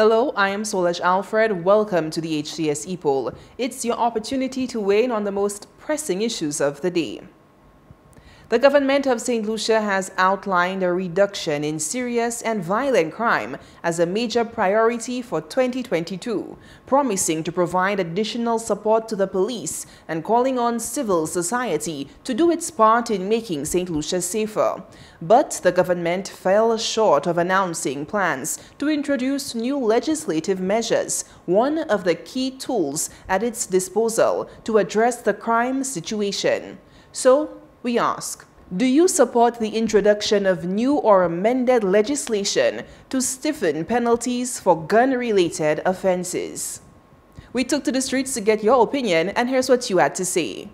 Hello, I am Solaj Alfred. Welcome to the Hts Epoll. It's your opportunity to weigh in on the most pressing issues of the day. The government of St. Lucia has outlined a reduction in serious and violent crime as a major priority for 2022, promising to provide additional support to the police and calling on civil society to do its part in making St. Lucia safer. But the government fell short of announcing plans to introduce new legislative measures, one of the key tools at its disposal to address the crime situation. So, we ask, do you support the introduction of new or amended legislation to stiffen penalties for gun-related offenses? We took to the streets to get your opinion, and here's what you had to say.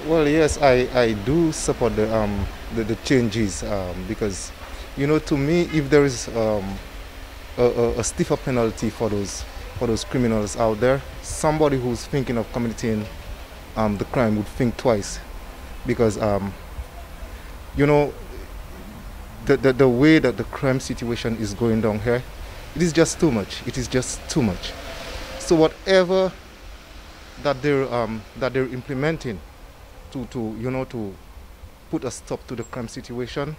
Well, yes, I do support the changes because, you know, to me, if there is a stiffer penalty for those criminals out there, somebody who's thinking of committing the crime would think twice. Because, you know, the way that the crime situation is going down here, it is just too much. It is just too much. So whatever that they're implementing to put a stop to the crime situation,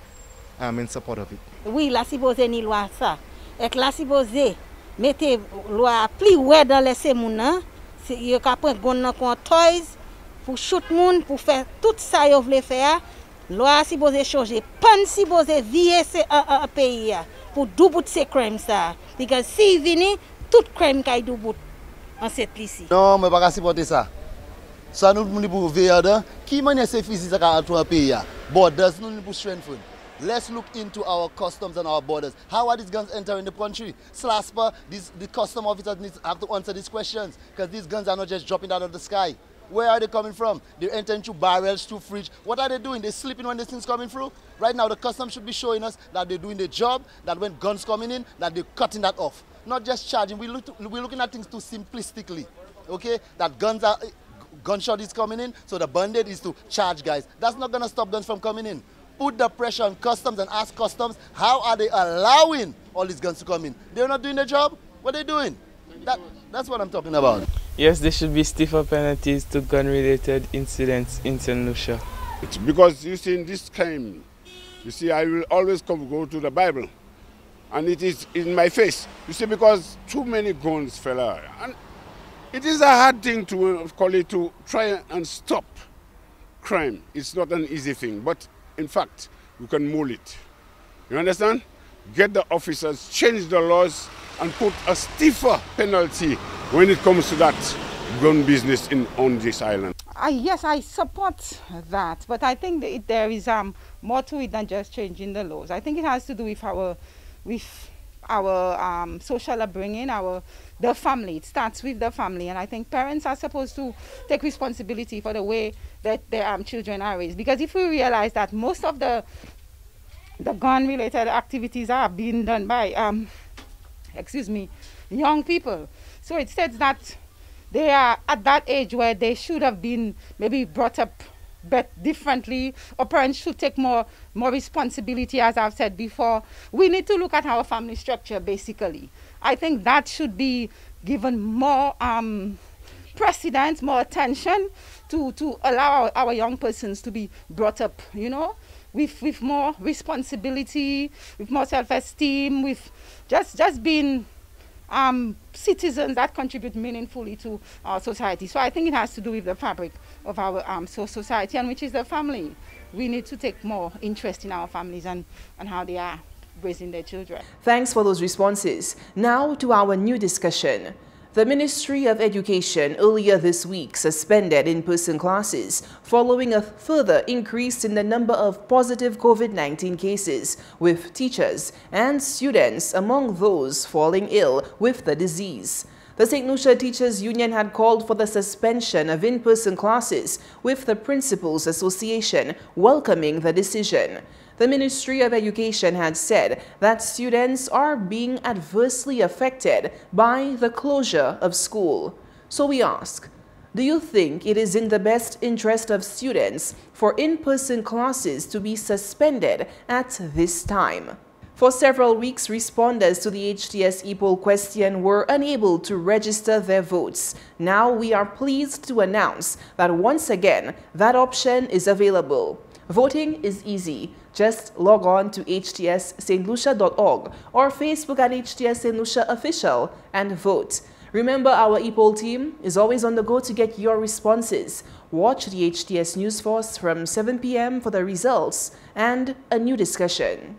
I'm in support of it. Oui, la supposé ni loi ça. Et la supposé mettre loi plus ouais dans les sémouna, c'est yo ka prendre gon kon toys pour shoot moun, pour faire tout ça yo vle faire. Loi supposé changer, pas supposé vier un pays pour doubout ces crimes ça. Parce que si vini tout crime kay doubout en cette ici. Non, mais pas supporter ça. Ça nous pour veiller qui manière ces physiques ça ka un pays. Borders nous pour strengthen. Let's look into our customs and our borders. How are these guns entering the country? SLASPA, the custom officers have to answer these questions because these guns are not just dropping out of the sky. Where are they coming from? They're entering through barrels, through fridge. What are they doing? They're sleeping when these things coming through? Right now, the customs should be showing us that they're doing their job, that when guns coming in, that they're cutting that off. Not just charging. We're looking at things too simplistically, okay? That gunshot is coming in, so the band-aid is to charge guys. That's not going to stop guns from coming in. Put the pressure on customs and ask customs, how are they allowing all these guns to come in? They're not doing their job? What are they doing? That's what I'm talking about. Yes, there should be stiffer penalties to gun-related incidents in St. Lucia. It's because you see in this crime, you see I will always go to the Bible and it is in my face. You see, because too many guns fell out. And it is a hard thing to try and stop crime. It's not an easy thing, but in fact, we can mold it. You understand? Get the officers, change the laws, and put a stiffer penalty when it comes to that gun business on this island. Yes, I support that, but I think there is more to it than just changing the laws. I think it has to do with our social upbringing, the family. It starts with the family, and I think parents are supposed to take responsibility for the way that their children are raised. Because if we realize that most of the gun-related activities are being done by young people. So it says that they are at that age where they should have been maybe brought up differently, or parents should take more responsibility, as I've said before. We need to look at our family structure, basically. I think that should be given more precedence, more attention to allow our young persons to be brought up, you know, with more responsibility, with more self-esteem, with just being citizens that contribute meaningfully to our society. So I think it has to do with the fabric of our society, and which is the family. We need to take more interest in our families and how they are raising their children. Thanks for those responses. Now to our new discussion. The Ministry of Education earlier this week suspended in-person classes following a further increase in the number of positive COVID-19 cases, with teachers and students among those falling ill with the disease. The St. Lucia Teachers Union had called for the suspension of in-person classes, with the Principals Association welcoming the decision. The Ministry of Education had said that students are being adversely affected by the closure of school. So we ask, do you think it is in the best interest of students for in-person classes to be suspended at this time? For several weeks, respondents to the HTS Epoll question were unable to register their votes. Now we are pleased to announce that once again, that option is available. Voting is easy. Just log on to htstlucia.org or Facebook at HTS St. Lucia Official and vote. Remember, our Epoll team is always on the go to get your responses. Watch the HTS News Force from 7 p.m. for the results and a new discussion.